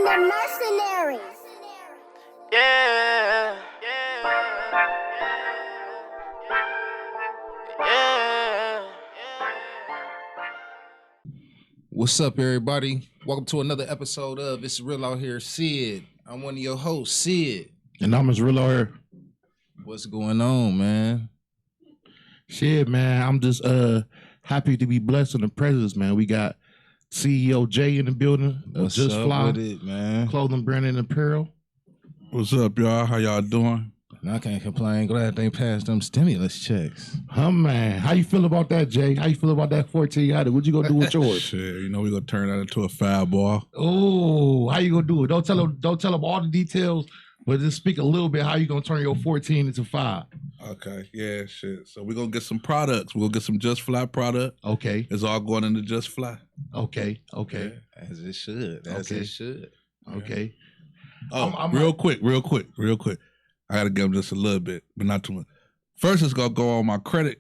and the mercenaries. Yeah. What's up, everybody? Welcome to another episode of It's Real Out Here, Sid. I'm one of your hosts, Sid. And I'm as real out here. What's going on, man? Shit, man. I'm just happy to be blessed in the presence, man. We got CEO Jay in the building. What's Just up Fly with it, man? Clothing brand and apparel. What's up, y'all? How y'all doing? I can't complain. Glad they passed them stimulus checks. Man. How you feel about that, Jay? How you feel about that 1400? What you gonna do with yours? Shit, you know we gonna turn that into a foul ball. Oh, how you gonna do it? Don't tell them all the details, but just speak a little bit how you gonna turn your 14 into 5. Okay, yeah, shit. So we gonna get some products. We're gonna get some Just Fly product. Okay. It's all going into Just Fly. Okay. As it should. It should. Okay. Oh, real quick. I gotta give them just a little bit, but not too much. First, it's gonna go on my credit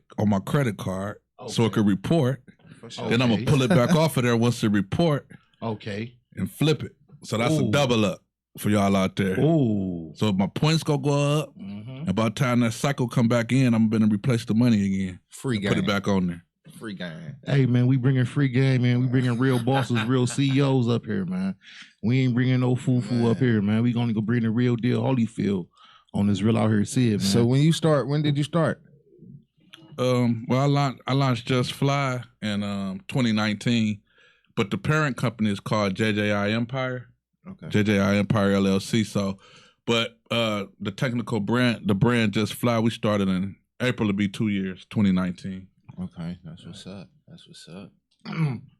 card, so it can report. Sure. Then I'm gonna pull it back off of there once it report. Okay. And flip it. So that's a double up for y'all out there. Oh. So my points gonna go up. Mm-hmm. And by the time that cycle come back in, I'm gonna replace the money again. Free game. Put it back on there. Free game. Hey, man, we bringing free game, man. We bringing real bosses, real CEOs up here, man. We ain't bringing no foo-foo up here, man. We gonna go bring the real deal Holyfield on this Real Out Here Sid, man. So when did you start? Well, I launched Just Fly in 2019, but the parent company is called JJI Empire. Okay. JJI Empire LLC. So, but the technical brand, the brand Just Fly, we started in April. It'll be 2 years, 2019. Okay, that's what's up.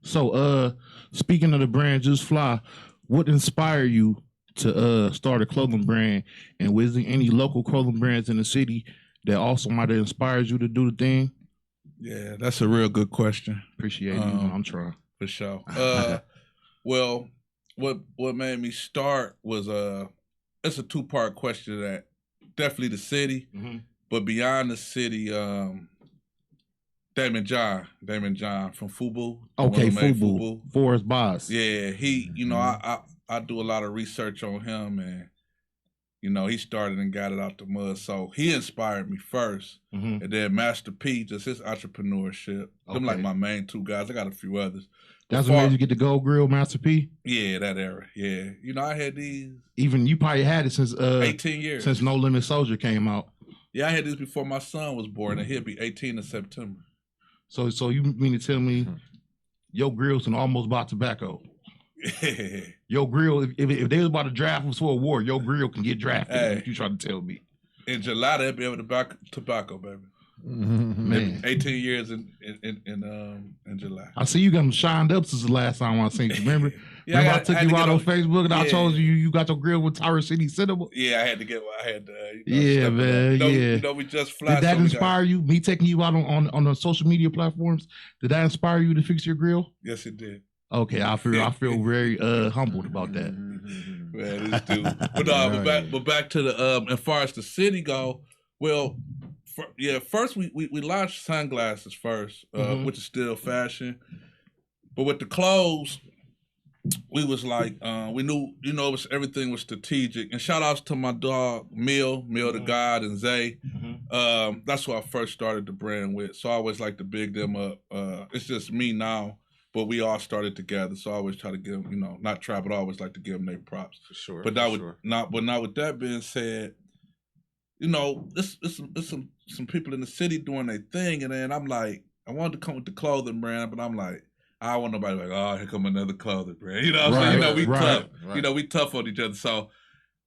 So, speaking of the brand Just Fly, what inspired you to start a clothing brand? And was there any local clothing brands in the city that also might have inspired you to do the thing? Yeah, that's a real good question. Appreciate you. I'm trying. For sure. Well, what made me start was it's a 2-part question. That definitely the city, but beyond the city, Damon John from Fubu. Okay, Fubu. Forrest Boss. Yeah, he. You know, I do a lot of research on him, and you know, he started and got it out the mud. So he inspired me first, and then Master P, just his entrepreneurship. Them like my main 2 guys. I got a few others. That's what made you get the Gold Grill, Master P? Yeah, that era. Yeah. You know, I had these. Even you probably had it since 18 years. Since No Limit Soldier came out. Yeah, I had these before my son was born, and he'll be 18 in September. So you mean to tell me your grills can almost buy tobacco? Your grill, if they was about to draft us for a war, your grill can get drafted. Hey. What you trying to tell me? In July, they'll be able to buy tobacco, baby. Man. 18 years in July. I see you got them shined up since the last time I seen you. Remember? Yeah, Remember I took you out on Facebook and I Yeah. told you got your grill with Tower City Cinema? Yeah, I had to get. Yeah, man. You know, we Just Fly. Did that inspire you? Me taking you out on the social media platforms? Did that inspire you to fix your grill? Yes, it did. Okay, I feel very humbled about that. Man, this dude. But back to the as far as the city go, well, first we launched sunglasses first, which is still fashion. But with the clothes, we was like, we knew, you know, everything was strategic. And shout outs to my dog, Mill the God, and Zay. That's who I first started the brand with. So I always like to big them up. It's just me now, but we all started together. So I always try to give them, you know, not try, but I always like to give them their props. For sure. But now with that being said, you know, it's some people in the city doing their thing, and then I'm like, I wanted to come with the clothing brand, but I'm like, I don't want nobody like, oh, here come another clothing brand. You know what I'm saying? You know, we tough. Right. You know, we tough on each other. So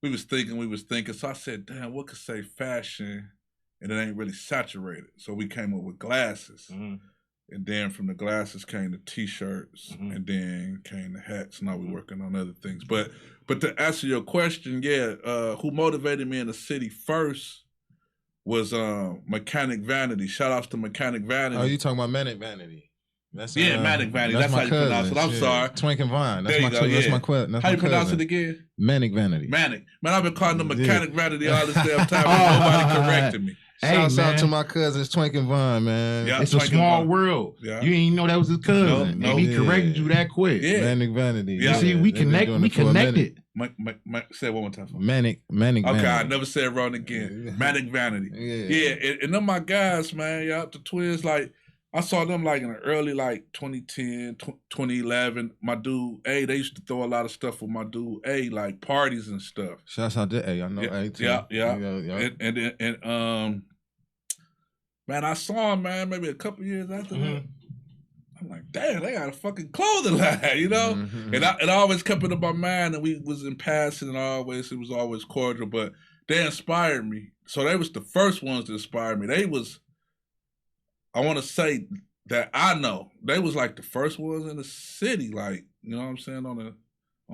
we was thinking. So I said, damn, what could say fashion and it ain't really saturated? So we came up with glasses. And then from the glasses came the T-shirts, and then came the hats. Now we're working on other things. But to answer your question, who motivated me in the city first was Mechanic Vanity. Shout outs to Mechanic Vanity. Oh, you talking about Manic Vanity? That's Manic Vanity. That's how you pronounce it. I'm sorry. Twink and Vine. That's my cousin. That's my cousin. How you pronounce it again? Manic Vanity. Manic. Man, I've been calling them Mechanic Vanity all this damn time, and nobody corrected me. Shouts out to my cousins Twink and Vine, man. Yeah, it's a small world. Yeah. You ain't know that was his cousin. And he corrected you that quick. Yeah. Manic Vanity. You see, we connected. Say it one more time. Manic Okay, Vanity. I never said it wrong again. Manic Vanity. Yeah, and them my guys, man. Y'all, the twins, like, I saw them like in the early, like 2010, 2011. My dude, A, they used to throw a lot of stuff with my dude, A, like parties and stuff. Shouts out to A. I know A too. Yeah. And man, I saw him, man, maybe a couple years after that. I'm like, damn, they got a fucking clothing line, you know? And I always kept it in my mind, and we was in passing, and it was always cordial, but they inspired me. So they was the first ones to inspire me. They was, I want to say that I know, they was like the first ones in the city, like, you know what I'm saying, on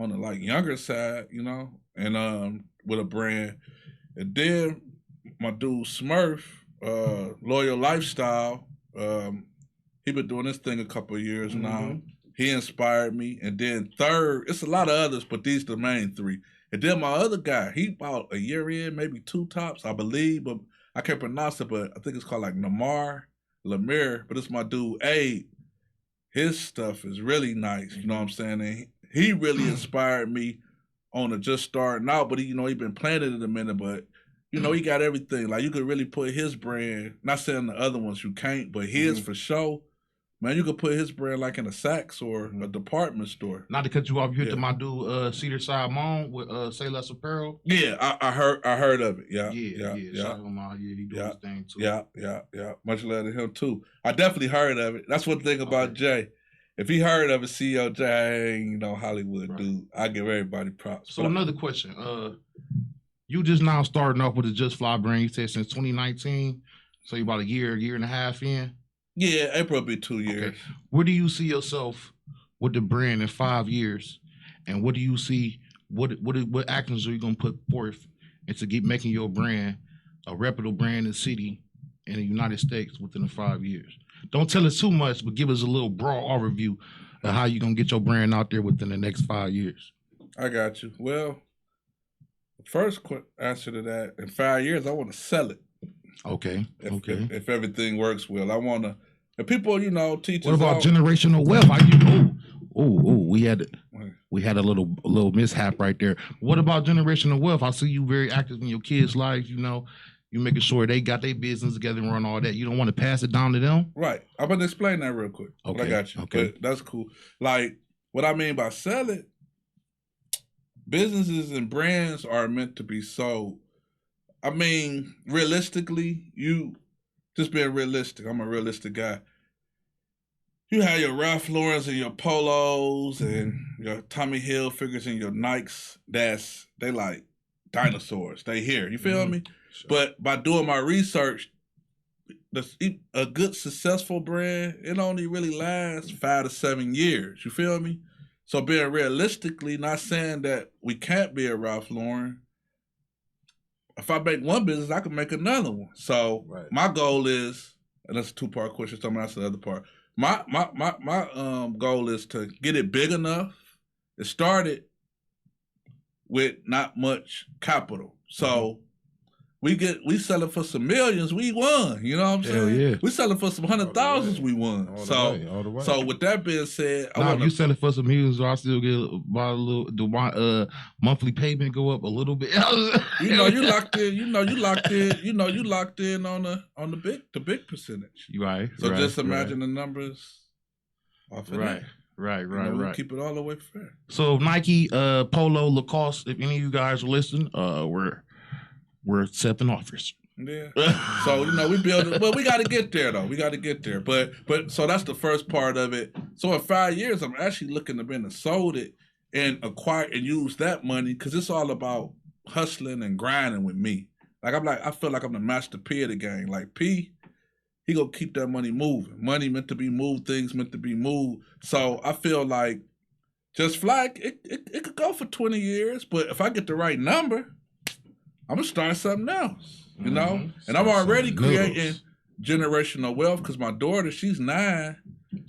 the like younger side, you know, and with a brand. And then my dude Smurf, Loyal Lifestyle, he been doing this thing a couple of years now. He inspired me. And then third, it's a lot of others, but these the main three. And then my other guy, he about a year in, maybe 2 tops, I believe, but I can't pronounce it, but I think it's called like Lemire, but it's my dude, A. His stuff is really nice, you know what I'm saying? And he really inspired me on the just starting out, but he been playing it in a minute, but you know, he got everything. Like, you could really put his brand, not saying the other ones you can't, but his for sure. Man, you could put his brand like in a Saks or a department store. Not to cut you off, you hit to my dude Cedar Side Mom with Say Less Apparel. Yeah, I heard of it. Yeah. Shout him out. Yeah, he doing his thing too. Yeah. Much love to him too. I definitely heard of it. That's one thing about Jay. If he heard of it, CEO Jay, ain't Hollywood dude. I give everybody props. So another question. You just now starting off with the Just Fly brand. You said since 2019. So you about a year and a half in. Yeah, April will be 2 years. Okay. Where do you see yourself with the brand in 5 years? And what do you see? What actions are you gonna put forth into making your brand a reputable brand in the city in the United States within the 5 years? Don't tell us too much, but give us a little broad overview of how you're gonna get your brand out there within the next 5 years. I got you. Well, the first quick answer to that, in 5 years, I want to sell it. Okay. If everything works well, I want to. And people, teach. What about generational wealth? How you? We had a little mishap right there. What about generational wealth? I see you very active in your kids' lives. You making sure they got their business together and run all that. You don't want to pass it down to them, right? I'm gonna explain that real quick. Okay, I got you. Okay, but that's cool. Like, what I mean by sell it, businesses and brands are meant to be sold. I mean, realistically, you just being realistic. I'm a realistic guy. You have your Ralph Laurens and your Polos and your Tommy Hilfigers and your Nikes. They like dinosaurs. They here. You feel me? Sure. But by doing my research, a good successful brand, it only really lasts 5 to 7 years. You feel me? So being realistically, not saying that we can't be a Ralph Lauren. If I make one business, I can make another one. So my goal is, and that's a 2-part question, so I'm gonna answer the other part. My goal is to get it big enough. It started with not much capital. So we sell it for some millions, we won. You know what I'm saying? Yeah. We sell it for some 100,000s, we won. All the way. So with that being said, if you sell it for some millions, I still get my monthly payment go up a little bit. you locked in. You locked in on the big percentage. Right. So just imagine the numbers. Off of that. Right. Keep it all the way fair. So Nike, Polo, Lacoste, if any of you guys are listening, we're accepting offers. Yeah. So, we build it, but we got to get there though. We got to get there. But so that's the first part of it. So in 5 years, I'm actually looking to be sold it and acquire and use that money, because it's all about hustling and grinding with me. I feel like I'm the master P of the game. Like P, he gonna keep that money moving. Money meant to be moved, things meant to be moved. So I feel like Just Fly, it could go for 20 years, but if I get the right number, I'm gonna start something else, And I'm already creating generational wealth, because my daughter, she's 9.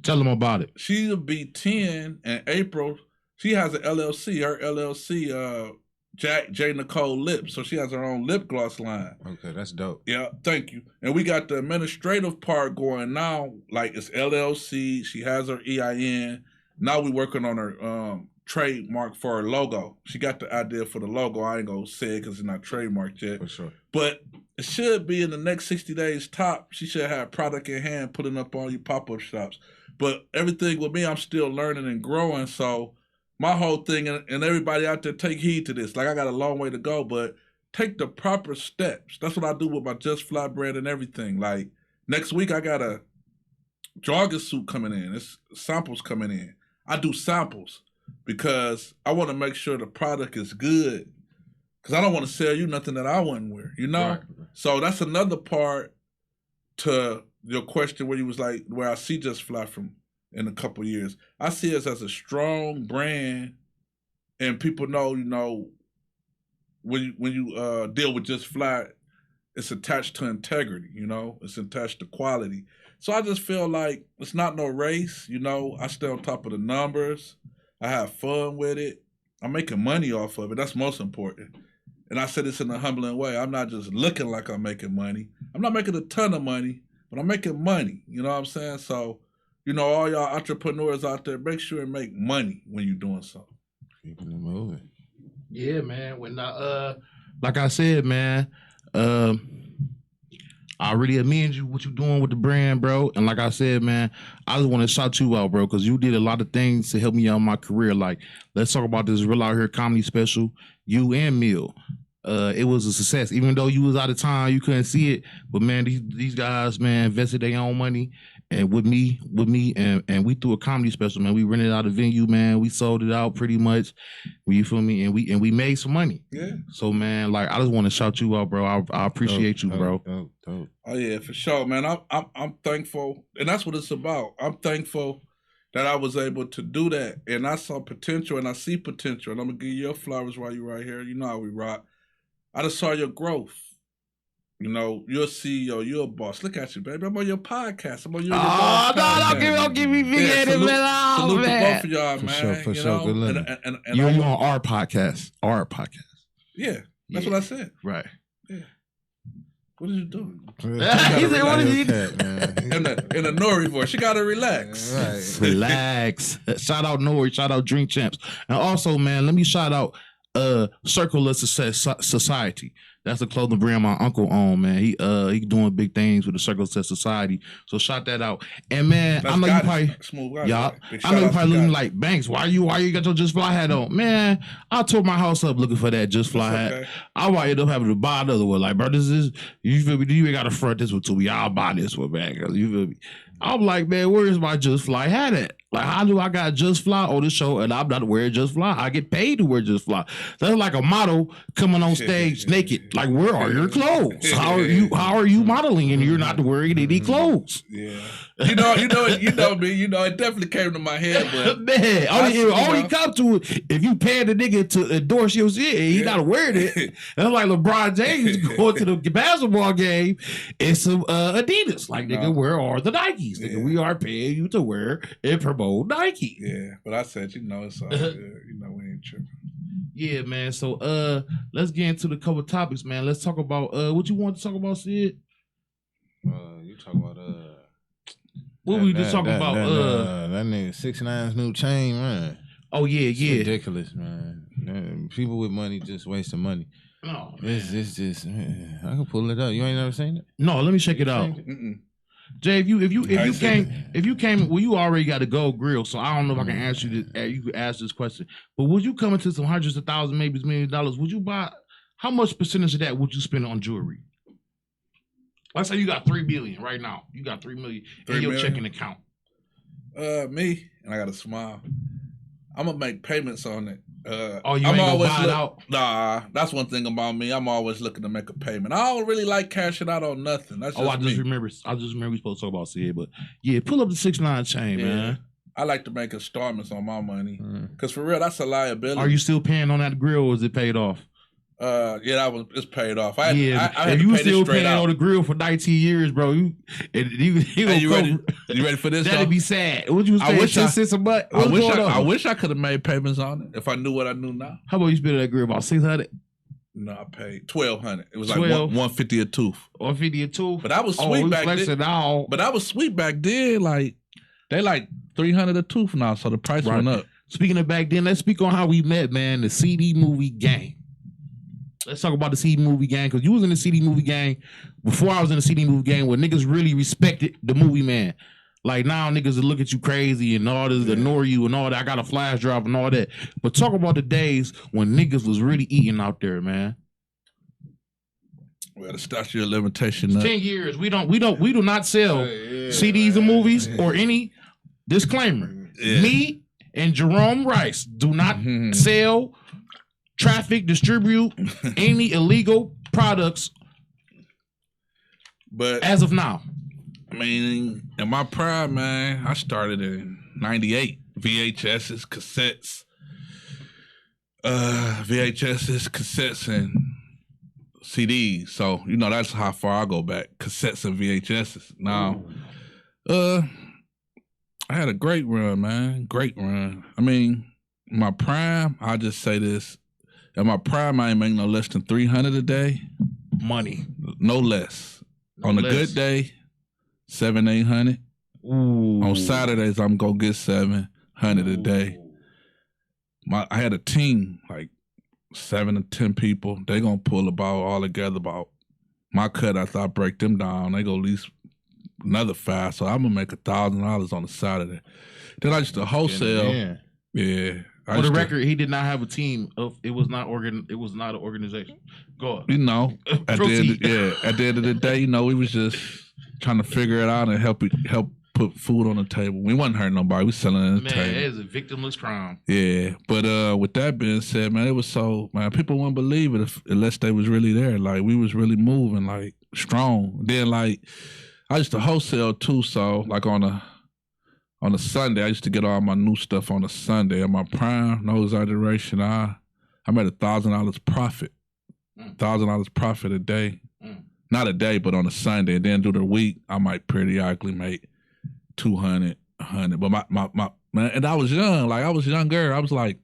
Tell them about it. She'll be 10 in April. She has an LLC. Her LLC, J. Nicole Lips. So she has her own lip gloss line. Okay, that's dope. Yeah, thank you. And we got the administrative part going now. Like, it's LLC. She has her EIN. Now we working on her trademark for her logo. She got the idea for the logo. I ain't gonna say it because it's not trademarked yet. For sure. But it should be in the next 60 days top. She should have product in hand, putting up all your pop-up shops. But everything with me, I'm still learning and growing. So my whole thing, and everybody out there, take heed to this. Like, I got a long way to go, but take the proper steps. That's what I do with my Just Fly brand and everything. Like, next week I got a jogging suit coming in. It's samples coming in. I do samples because I want to make sure the product is good. Because I don't want to sell you nothing that I wouldn't wear, you know? Right. So that's another part to your question where you was like, where I see Just Fly from in a couple years. I see us as a strong brand, and people know, you know, when you deal with Just Fly, it's attached to integrity, you know? It's attached to quality. So I just feel like it's not no race, you know? I stay on top of the numbers. I have fun with it. I'm making money off of it. That's most important. And I said this in a humbling way. I'm not just looking like I'm making money. I'm not making a ton of money, but I'm making money. You know what I'm saying? So, you know, all y'all entrepreneurs out there, make sure and make money when you're doing something. Keeping it moving. Yeah, man. When like I said, man, I really commend you what you doing with the brand, bro. And like I said, man, I just want to shout you out, bro, because you did a lot of things to help me out in my career. Like, let's talk about this Real Out Here comedy special, you and Mill. It was a success. Even though you was out of town, you couldn't see it. But man, these guys, man, invested their own money and with me, and we threw a comedy special, man. We rented out a venue, man. We sold it out pretty much. You feel me? And we made some money. Yeah. So man, like, I just want to shout you out, bro. I appreciate you, bro. Dope. Oh yeah, for sure, man. I'm thankful, and that's what it's about. I'm thankful that I was able to do that, and I saw potential, and I see potential. And I'm gonna give you your flowers while you're right here. You know how we rock. I just saw your growth. You know, you're a CEO, you're a boss. Look at you, baby. I'm on your podcast. I'm on your don't give me big headed, man. Salute to both of y'all, For man. sure, for sure. Good living. And you're on our podcast. Yeah, that's what I said. Right. Yeah. What are you doing? He said, what is he doing? In a Nori voice. You gotta relax. Right. Relax. Shout out Nori. Shout out Drink Champs. And also, man, let me shout out Circle of Success Society. That's a clothing brand my uncle owned, man. He doing big things with the Circle of Success Society. So shout that out. And man, I know you probably looking like, Banks, why you got your Just Fly hat on? Man, I tore my house up looking for that Just Fly hat. Okay. I might end up having to buy another one. Like, bro, this is, you feel me? You ain't gotta front this one to me. I'll buy this one, man. You feel me? I'm like, man, where is my Just Fly hat at? Like, how do I got Just Fly on the show and I'm not wearing Just Fly? I get paid to wear Just Fly. That's like a model coming on stage naked. Like, where are your clothes? How are you modeling and you're not wearing any clothes? Yeah. You know me. You know, it definitely came to my head, but man, only come to it if you pay the nigga to endorse your shit and he not wearing it. That's like LeBron James going to the basketball game and some Adidas. Like, nigga, where are the Nikes? Nigga, we are paying you to wear and promote Nike. Yeah, but I said, you know, it's all good. You know, we ain't tripping. Yeah, man. So let's get into the couple topics, man. Let's talk about what you want to talk about, Sid? You talk about what we just talking about? That nigga 6ix9ine's new chain, man. Oh yeah, it's ridiculous, man. People with money just wasting money. No, it's just, man, I can pull it up. You ain't never seen it? No, let me check it out. Jay, if you came, well, you already got a gold grill, so I don't know if I can answer you this. You could ask this question, but would you come into some hundreds of thousands, maybe $1 million? Would you buy? How much percentage of that would you spend on jewelry? Let's say you got $3 billion right now. You got $3 million in your checking account. Me, and I got a smile. I'm gonna make payments on it. You ain't gonna buy it out? Nah, that's one thing about me. I'm always looking to make a payment. I don't really like cashing out on nothing. That's just I just remember we supposed to talk about CA, but yeah, pull up the 6ix9ine chain, man. I like to make installments on my money because for real, that's a liability. Are you still paying on that grill, or is it paid off? It's paid off. I if you still paying on the grill for 19 years, bro, you ready for this? That'd be sad. What you saying? 10 cents a month? I wish I could have made payments on it if I knew what I knew now. How about you spend that grill? About $600? No, I paid $1,200. It was like $150 a tooth. $150 a tooth. But I was sweet back then. But I was sweet back then. Like they like $300 a tooth now, so the price went up. Speaking of back then, let's speak on how we met, man. The CD movie gang. Let's talk about the CD movie gang, because you was in the CD movie gang before I was in the CD movie gang, where niggas really respected the movie man. Like now niggas will look at you crazy and all this, ignore you and all that. I got a flash drive and all that. But talk about the days when niggas was really eating out there, man. Well, the statute of limitation. 10 years. We do not sell CDs and movies or any disclaimer. Yeah. Me and Jerome Rice do not sell, traffic, distribute any illegal products. But as of now. I mean, in my prime, man, I started in '98. VHSs, cassettes, and CDs. So, you know, that's how far I go back. Cassettes and VHSs. Now, I had a great run, man. Great run. I mean, my prime, I'll just say this. In my prime, I ain't making no less than 300 a day. Money. No less. On a good day, 700-800. On Saturdays, I'm gonna get 700 a day. I had a team, like 7 to 10 people. They gonna pull all together about my cut. After I break them down, they go at least another 5. So I'm gonna make $1,000 on a Saturday. Then I used to wholesale. Yeah. For the record, he did not have a team. It was not an organization. Go on. You know, at the end of the day, you know, we was just trying to figure it out and help put food on the table. We wasn't hurting nobody. We selling entertainment. Man, it is a victimless crime. Yeah, but with that being said, man, it was people wouldn't believe it unless they was really there. Like we was really moving, like strong. Then like I used to wholesale too, so like on a Sunday, I used to get all my new stuff on a Sunday. At my prime, no exaggeration, I made $1,000 profit. $1,000 profit a day. Not a day, but on a Sunday. And then through the week, I might periodically make 200, 100. But my man, and I was young. Like I was younger. I was like,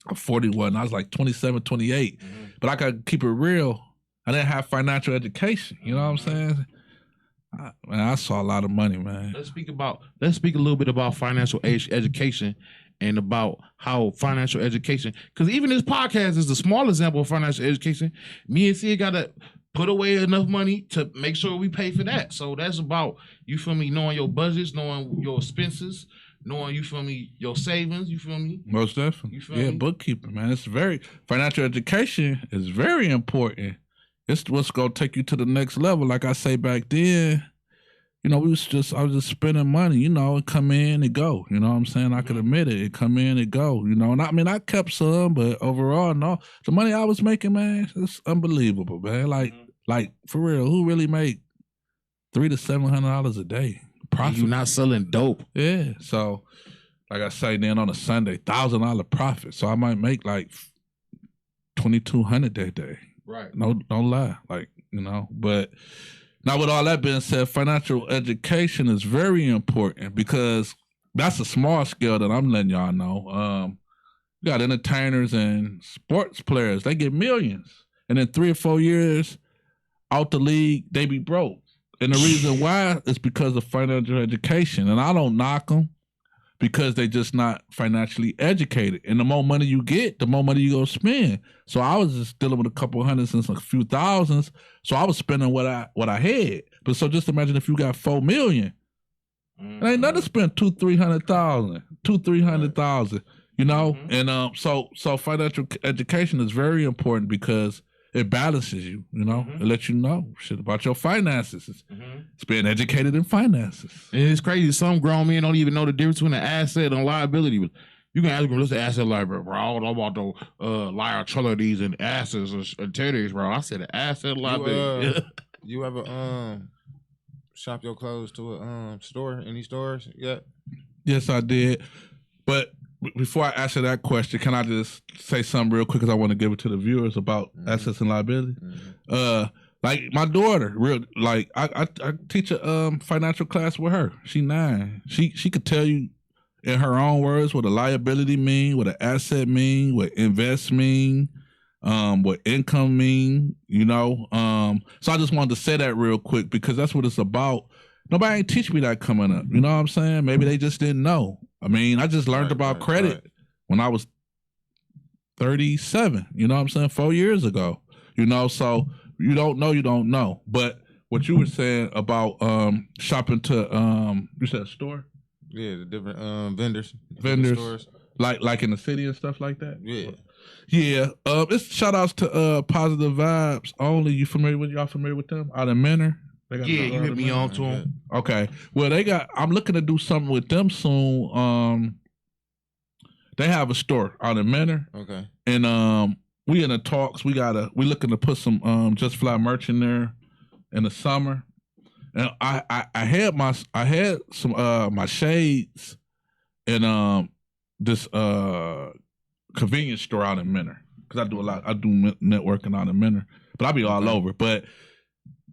I'm 41. I was like 27, 28. But I could keep it real. I didn't have financial education. You know what I'm saying? I saw a lot of money, man. Let's speak a little bit about financial education and about how financial education, because even this podcast is a small example of financial education. Me and Sid gotta put away enough money to make sure we pay for that. So that's about, you feel me, knowing your budgets, knowing your expenses, knowing, you feel me, your savings, you feel me? Most definitely. You feel me? Bookkeeping, man. Financial education is very important. It's what's gonna take you to the next level. Like I say back then, you know, I was just spending money, you know, it come in and go. You know what I'm saying? I could admit it. It come in and go, you know. And I kept some, but overall, no. The money I was making, man, it's unbelievable, man. Like for real, who really make $300 to $700 a day profit? You not selling dope. Yeah. So, like I say, then on a Sunday, $1,000 profit. So I might make like $2,200 that day. Right. No, don't lie. Like, you know, but now with all that being said, financial education is very important because that's a small scale that I'm letting y'all know. You got entertainers and sports players, they get millions. And in 3 or 4 years out the league, they be broke. And the reason why is because of financial education. And I don't knock them because they just not financially educated. And the more money you get, the more money you go spend. So I was just dealing with a couple hundreds and a few thousands. So I was spending what I had. But so just imagine if you got $4 million. It ain't nothing to spend $200,000-$300,000, you know? And so financial education is very important because it balances you, you know? It lets you know shit about your finances. It's being educated in finances. And it's crazy. Some grown men don't even know the difference between an asset and liability. But you can ask them, what's the asset liability, bro? I don't know about the liabilities and assets or attorneys, bro. I said an asset liability. You ever shop your clothes to a store? Any stores yet? Yes, I did. But before I answer that question, can I just say something real quick because I want to give it to the viewers about assets and liability? Like my daughter, I teach a financial class with her. She 9. She could tell you in her own words what a liability mean, what an asset mean, what invest mean, what income mean, you know. So I just wanted to say that real quick because that's what it's about. Nobody ain't teach me that coming up. You know what I'm saying? Maybe they just didn't know. I mean, I just learned about credit when I was 37. You know what I'm saying? 4 years ago. You know, so you don't know. But what you were saying about shopping to you said a store? Yeah, the different vendors. Stores. Like in the city and stuff like that? Yeah. Yeah. It's shout outs to Positive Vibes Only. Y'all familiar with them? Out of Menor? Yeah, you hit me on to them. Okay. Well, I'm looking to do something with them soon. They have a store out in Menor. Okay. And we in the talks. We looking to put some Just Fly merch in there in the summer. And I had some my shades in this convenience store out in Menor. Cause I do networking out in Menor. But I be all over. But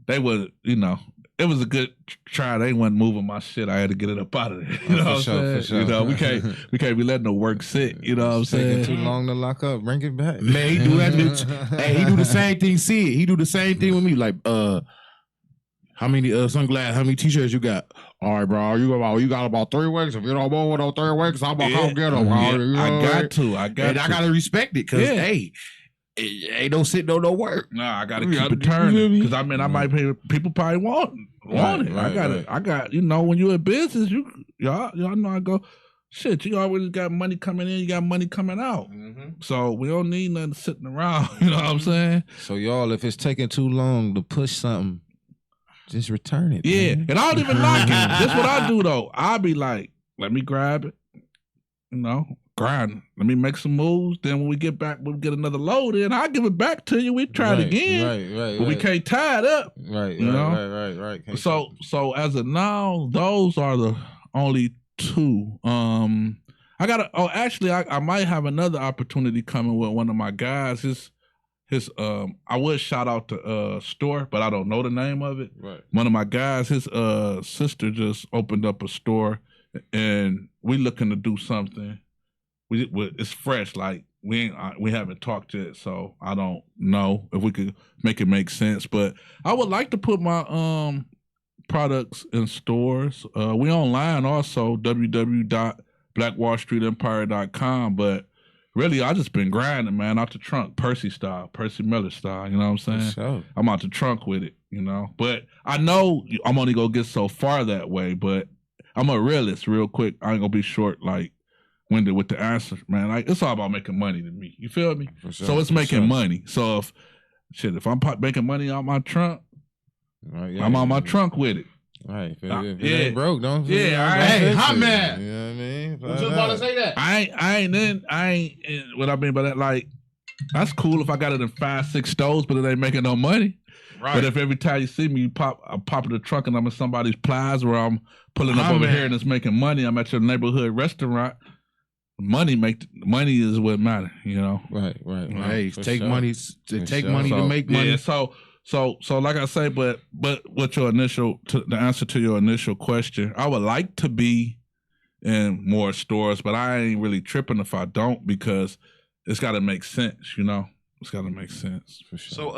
they was, it was a good try. They wasn't moving my shit. I had to get it up out of there. You know what I'm saying? For sure. You know, we can't be letting the work sit. You know what I'm saying? Taking too long to lock up. Bring it back. Man, he do that bitch. Hey, he do the same thing. See it. He do the same thing with me. Like, how many sunglasses? How many t-shirts you got? All right, bro. You got about 3 weeks. If you don't want those 3 weeks, how about come get them? I got to. I gotta respect it because hey. Ain't no sitting on no work. Nah, I gotta keep it turning. Because I might pay. People probably want it. Right, I got. When you're in business, y'all know I go. Shit, you always got money coming in. You got money coming out. Mm-hmm. So we don't need nothing sitting around. You know what I'm saying? So y'all, if it's taking too long to push something, just return it. Yeah, man. and I don't even like it. That's what I do though. I be like, let me grab it. Grind. Let me make some moves. Then when we get back, we'll get another load in. I'll give it back to you. We try it again. Right. But we can't tie it up. Right. So as of now, those are the only 2. I might have another opportunity coming with one of my guys. I would shout out the store, but I don't know the name of it. Right. One of my guys, his sister just opened up a store, and we looking to do something. It's fresh, like we haven't talked yet, so I don't know if we could make it make sense. But I would like to put my products in stores. We online also, www.blackwallstreetempire.com. But really, I just been grinding, man, out the trunk, Percy Miller style. You know what I'm saying? Sure. I'm out the trunk with it, But I know I'm only gonna get so far that way. But I'm a realist, real quick. I ain't gonna be short, like. Winded with the answer, man. Like it's all about making money to me. You feel me? Sure, so it's making money. So if I'm making money out my trunk, I'm on my trunk with it. Right. If it ain't broke, don't. Hey, hot man. You know what I mean? I was just about to say that. I ain't. What I mean by that, like, that's cool if I got it in 5-6 stores, but it ain't making no money. Right. But if every time you see me, I pop in the trunk and I'm in somebody's plaza where I'm pulling up over here and it's making money. I'm at your neighborhood restaurant. Money is what matters, Right. Hey, take money to make money. Yeah, so like I say, but what the answer to your initial question, I would like to be in more stores, but I ain't really tripping if I don't because it's got to make sense, It's got to make sense for sure. So,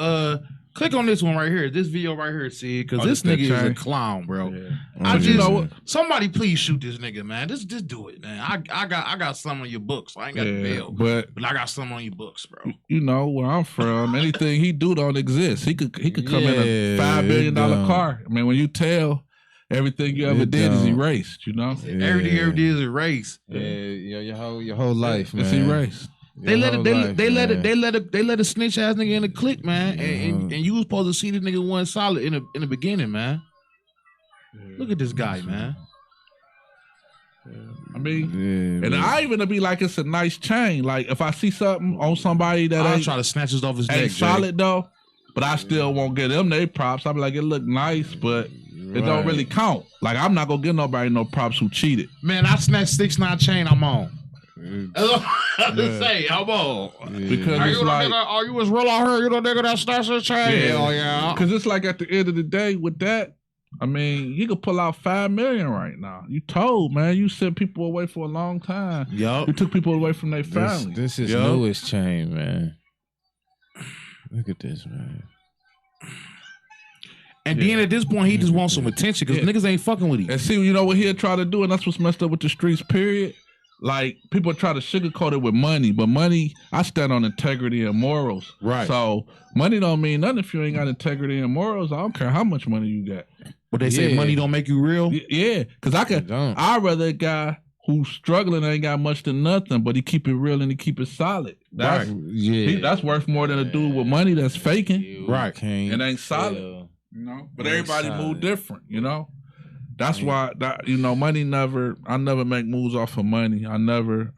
click on this one right here, this video right here, see, because this nigga is a clown, bro. Yeah. Somebody please shoot this nigga, man. Just do it, man. I got some on your books. I ain't got the bill, but I got some on your books, bro. Where I'm from, anything he do don't exist. He could come in a $5 billion car. I mean, when you tell everything you ever did is erased, Everything you ever did is erased. Yeah, your whole life, man. It's erased. They let a snitch ass nigga in the clique, man, and you was supposed to see the nigga one solid in the beginning, man. Look at this guy, man. I mean, and I even be like, it's a nice chain. Like if I see something on somebody that I'll try to snatch it off his neck, solid though, but I still won't get them they props. I be like, it look nice, but it don't really count. Like I'm not gonna give nobody no props who cheated. Man, I snatched 6ix9ine chain. I'm on. I'm just saying, I'm on. Because are it's like, are you as real out here? You the nigga that snatched his chain? Hell yeah. Because it's like at the end of the day with that, I mean, you could pull out $5 million right now. You told, man, you sent people away for a long time. Yup. You took people away from their family. This is newest chain, man. Look at this, man. And then at this point, he just wants some attention because niggas ain't fucking with him. And see, you know what he'll try to do, and that's what's messed up with the streets, period. like people try to sugarcoat it with money, but money, I stand on integrity and morals. Right. So money don't mean nothing if you ain't got integrity and morals. I don't care how much money you got. But they say money don't make you real. Yeah, because I'd rather a guy who's struggling ain't got much to nothing, but he keep it real and he keep it solid. That's that's worth more than a dude with money that's faking. Right. And ain't solid. You know, but everybody move different. You know. That's why money I never make moves off of money. I never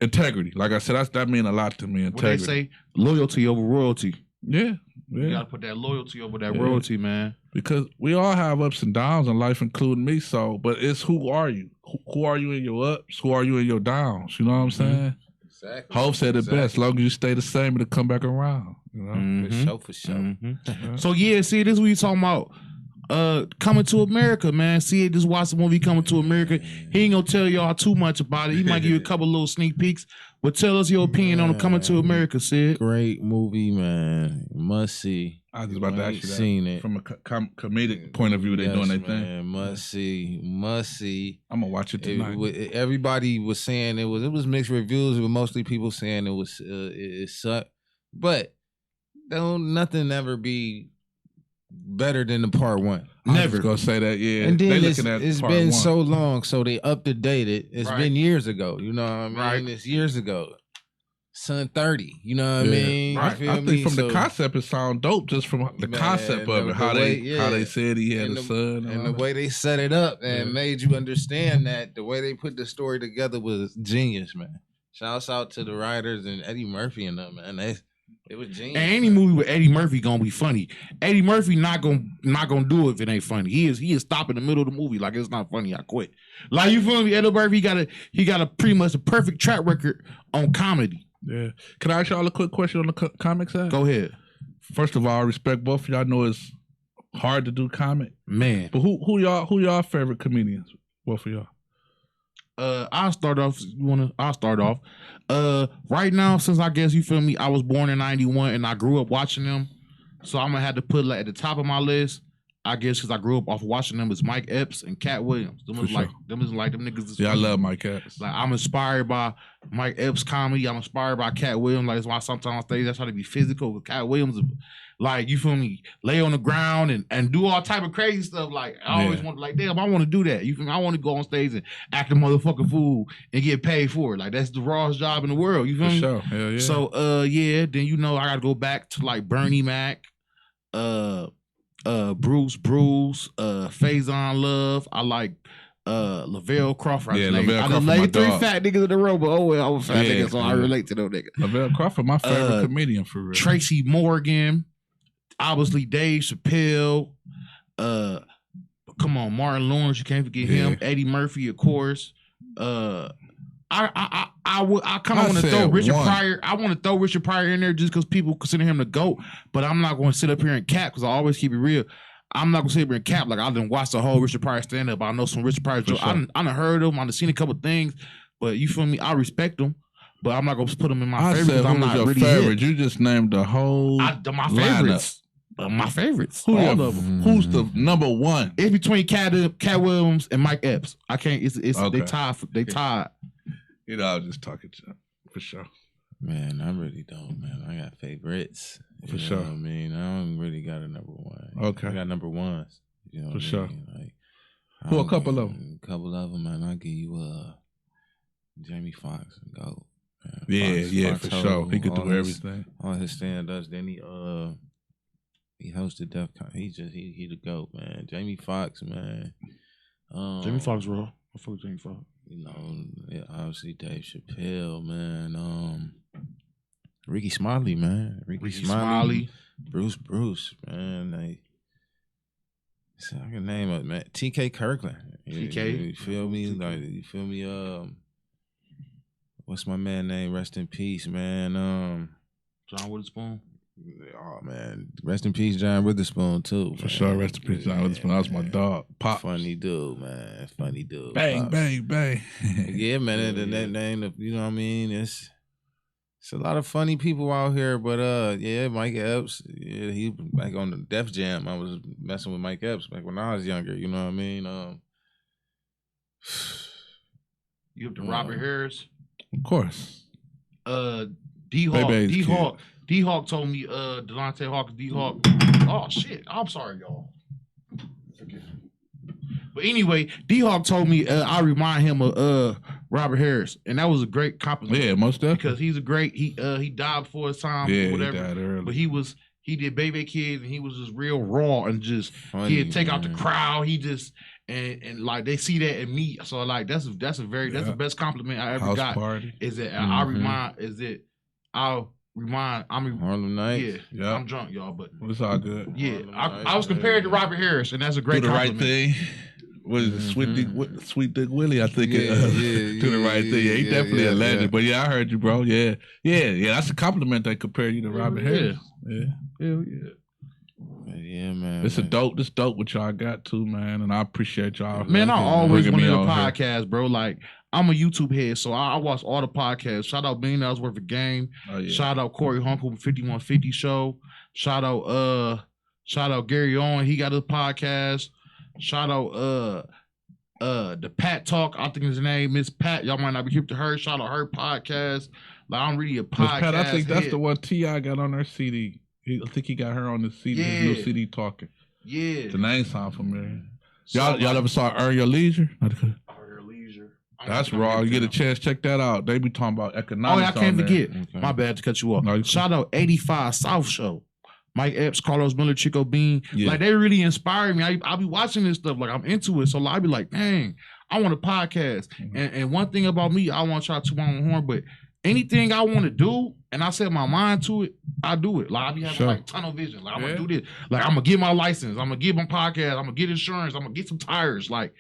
integrity. Like I said, that mean a lot to me. Integrity. What they say, loyalty over royalty. Yeah. You gotta put that loyalty over that royalty, man. Because we all have ups and downs in life, including me. So, but it's who are you? Who are you in your ups? Who are you in your downs? You know what I'm saying? Exactly. Hope said it best. As long as you stay the same, it'll come back around. You know? For sure. So see, this is what you talking about. Coming to America, man. See, just watch the movie Coming to America. He ain't gonna tell y'all too much about it. He might give you a couple little sneak peeks, but tell us your opinion on Coming to America, Sid. Great movie, man. Must see. I was about to ask you that. Seen it from a comedic point of view. They doing their thing. Must see. I'm gonna watch it tonight. Everybody was saying it was mixed reviews, but mostly people saying it sucked. But don't nothing ever be better than the part one. Never gonna say that, yeah. And then they it's been so long, so they up to date it. It's been years ago, you know what I mean? Right. It's years ago. Son 30, you know what I mean? Right. I think from the concept it sound dope, just from the concept of it, how they said he had a son. And the way they set it up and made you understand that the way they put the story together was genius, man. Shouts out to the writers and Eddie Murphy and them, man. It was genius. And any movie with Eddie Murphy gonna be funny. Eddie Murphy not gonna do it if it ain't funny. He is stop in the middle of the movie like it's not funny. I quit. Like you feel me? Eddie Murphy he got a pretty much a perfect track record on comedy. Yeah. Can I ask y'all a quick question on the comic side? Go ahead. First of all, I respect both of y'all. I know it's hard to do comic, man. But who y'all favorite comedians? Both of y'all. I'll start off. I'll start off. Right now, since I guess you feel me, I was born in '91 and I grew up watching them, so I'm gonna have to put at the top of my list. I guess because I grew up off watching them is Mike Epps and Cat Williams. Them is like them niggas. Yeah, I love Mike Epps. Like I'm inspired by Mike Epps comedy. I'm inspired by Cat Williams. Like that's why sometimes I try to be physical with Cat Williams. Like you feel me, lay on the ground and do all type of crazy stuff. Like I always want damn, I want to do that. You feel me? I want to go on stage and act a motherfucking fool and get paid for it. Like that's the rawest job in the world. You feel me? Sure. Hell yeah. So then I gotta go back to like Bernie Mac, Bruce, Faison Love. I like Lavelle Crawford. Lavelle Crawford. I like three fat niggas in a row, but I'm a fat nigga, so I relate to those niggas. Lavelle Crawford, my favorite comedian for real. Tracy Morgan, obviously Dave Chappelle. Come on, Martin Lawrence, you can't forget him. Eddie Murphy, of course. I kind of want to throw Richard Pryor. I want to throw Richard Pryor in there just because people consider him the GOAT. But I'm not going to sit up here and cap because I always keep it real. I'm not going to sit up here and cap like I didn't watch the whole Richard Pryor stand up. I know some Richard Pryor jokes. I done heard of him. I done seen a couple things. But you feel me? I respect them. But I'm not going to put them in my favorites because I'm not your really favorite. You just named the whole my favorites. My favorites. All of them. Who's the number one? It's between Cat Williams and Mike Epps. I can't. It's okay. They tied. You know, I was just talking to him, for sure. Man, I really don't, man. I got favorites. For sure. I mean, I don't really got a number one. Okay. I got number ones. You know for sure. Like, who a couple of them? A couple of them, man. I'll give you Jamie Foxx and GOAT. Yeah, for sure. He could do everything. All his stand-ups. Then he hosted Def Con. He the GOAT, man. Jamie Foxx, man. Jamie Foxx, bro. I fuck with Jamie Foxx. You know, obviously Dave Chappelle, man. Ricky Smiley, man. Ricky Smiley. Bruce, man. I can name it, man. TK Kirkland. TK. You feel me? Like, you feel me? What's my man name? Rest in peace, man. John Witherspoon. Oh man, rest in peace, John Witherspoon too. For sure, rest in peace, John Witherspoon. That was my dog. Pop, funny dude, man. Funny dude. Bang, Pop. bang. Yeah, man. That name, you know what I mean? It's a lot of funny people out here, but Mike Epps. Yeah, he back on the Def Jam. I was messing with Mike Epps back when I was younger. You know what I mean? You up to Robert Harris? Of course. D-Hawk told me Delonte Hawkins, D-Hawk. Oh shit. I'm sorry, y'all. But anyway, D-Hawk told me I remind him of Robert Harris, and that was a great compliment. Yeah, most definitely. Because he's a great he died before his time or whatever. He died early. But he did Baby Kids, and he was just real raw and just Funny, he'd take out the crowd. He just and like they see that in me. So like that's the best compliment I ever got. Party. Is that Harlem Nights. Yeah, I'm drunk, y'all, but it's all good. Yeah, I was compared to Robert Harris, and that's a great compliment. Do the right thing. What is it, Sweet Dick Willie? I think do the right thing. Yeah, he definitely a legend. But yeah, I heard you, bro. Yeah. That's a compliment they compare you to Robert Harris. Yeah. Hell yeah. Yeah, man. It's dope what y'all got too, man. And I appreciate y'all. Man, I always wanted a podcast, bro. Like, I'm a YouTube head, so I watch all the podcasts. Shout out $1 Million Worth of Game. Oh, yeah. Shout out Corey Hunkel 5150 Show. Shout out Gary Owen. He got a podcast. Shout out the Pat Talk. I think his name Miss Pat. Y'all might not be hip to her. Shout out her podcast. Like, I'm really a podcast. Pat, I think that's the one T.I. got on her CD. I think he got her on the CD. His new CD talking. Yeah. The name sound familiar. Y'all ever saw Earn Your Leisure? Earn Your Leisure. That's raw. You get a chance, check that out. They be talking about economics. Oh, I can't forget. Okay. My bad to cut you off. No, shout out 85 South Show. Mike Epps, Carlos Miller, Chico Bean. Yeah. Like, they really inspire me. I be watching this stuff. Like, I'm into it. So I be like, dang, I want a podcast. Mm-hmm. And one thing about me, I want to try to toot my own horn, but anything I want to do and I set my mind to it, I do it. Like, I be having like tunnel vision. Like, I'm going to do this. Like, I'm going to get my license. I'm going to get my podcast. I'm going to get insurance. I'm going to get some tires. Like,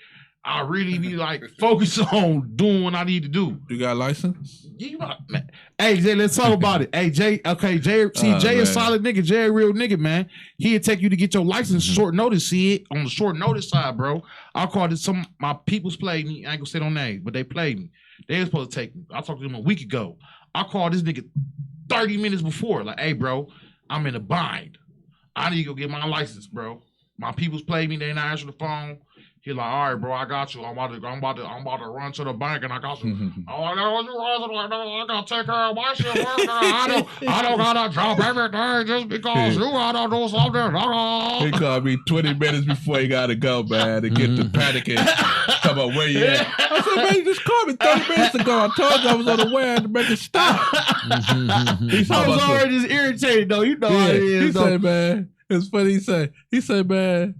I really be like focused on doing what I need to do. You got a license? Yeah, man. Hey, Jay, let's talk about it. Hey, Jay, okay, Jay, see, Jay is a solid nigga. Jay a real nigga, man. He'll take you to get your license short notice. See it on the short notice side, bro. I called it my peoples played me. I ain't gonna say no names, but they played me. They was supposed to take me. I talked to them a week ago. I called this nigga 30 minutes before. Like, hey, bro, I'm in a bind. I need to go get my license, bro. My peoples played me. They not answer the phone. He like, all right, bro, I got you. I'm about to run to the bank and I got you. I gotta take care of my shit. I don't gotta drop everything just because you gotta do something. He called me 20 minutes before he gotta go, man, to get the panicking. Talk about where you at. I said, man, you just called me 30 minutes ago. I told you I was on the way. I had to make it stop. I was already just irritated, though. You know how it is. He said, man, it's funny. He said, man,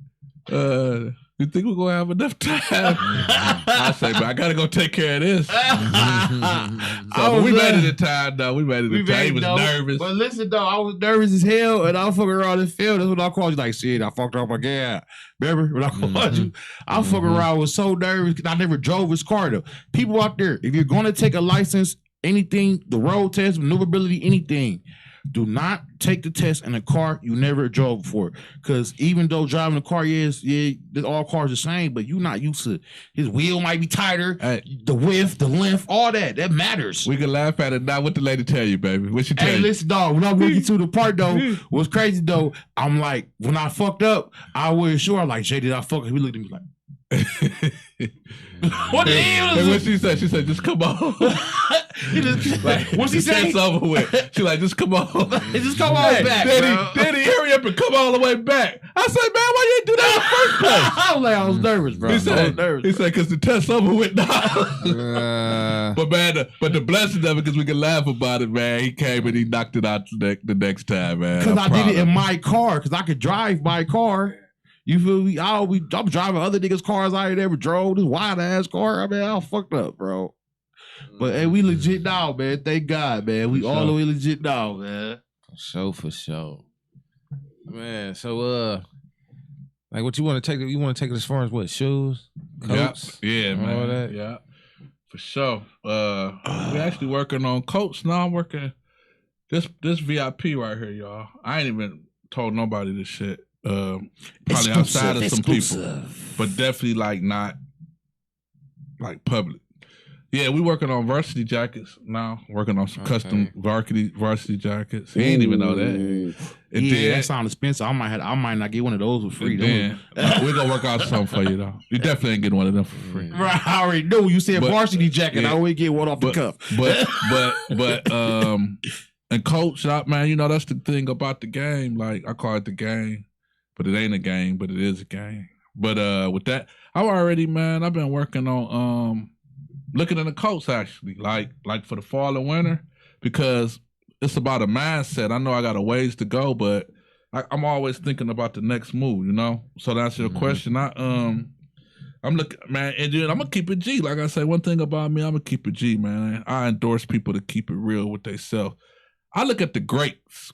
you think we're gonna have enough time? I say, but I gotta go take care of this. So we made it in time, though. We made it in time. He was nervous. But listen, though, I was nervous as hell, and I was fucking around the field. That's when I called you. Like, shit, I fucked up again. Remember when I called you? I fucking around, was so nervous because I never drove his car, though. People out there, if you're gonna take a license, anything, the road test, maneuverability, anything, do not take the test in a car you never drove before. Because even though driving a car, all cars are the same, but you're not used to it. His wheel might be tighter, the width, the length, all that matters. We can laugh at it now. What the lady tell you, baby? What she tell you? Hey, listen, dog, when I went to the part, though, what's crazy, though, I'm like, when I fucked up, I was sure, I'm like, Jay, did I fuck up? He looked at me like, what the hell? And what she said, just come on. What's he saying? It's over with. She like, just come on. Just come on back, Daddy, hurry up and come all the way back. I said, man, why you ain't do that in the first place? I was like, I was nervous, bro. He said, because the test over with now. But man, but the blessing of it, because we can laugh about it, man. He came and he knocked it out the next time, man. Because I did it in my car, because I could drive my car. You feel me? I'm driving other niggas' cars I ain't ever drove. This wide ass car. I mean, I fucked up, bro. But hey, we legit now, man. Thank God, man. We all the way legit now, man. For sure. Man, so like what you want to take? You want to take it as far as what? Shoes, coats, yeah, man. All that? Yeah, for sure. We're actually working on coats now. I'm working this VIP right here, y'all. I ain't even told nobody this shit. Probably outside of some people, but definitely like not like public. Yeah, we working on varsity jackets now. Working on some custom varsity jackets. He ain't even know that. That sounds expensive. I might not get one of those for free. We're gonna work out something for you though. You definitely ain't getting one of them for free. Right, I already know. You said varsity jacket. I always get one off the cuff. But and coach, man, you know that's the thing about the game. Like I call it the game, but it ain't a game, but it is a game. But with that, I've been working on looking at the coats actually, like for the fall and winter, because it's about a mindset. I know I got a ways to go, but I'm always thinking about the next move, you know? So to answer your question, I'm looking, man, and then I'm gonna keep it G. Like I say, one thing about me, I'm gonna keep it G, man. I endorse people to keep it real with themselves. I look at the greats,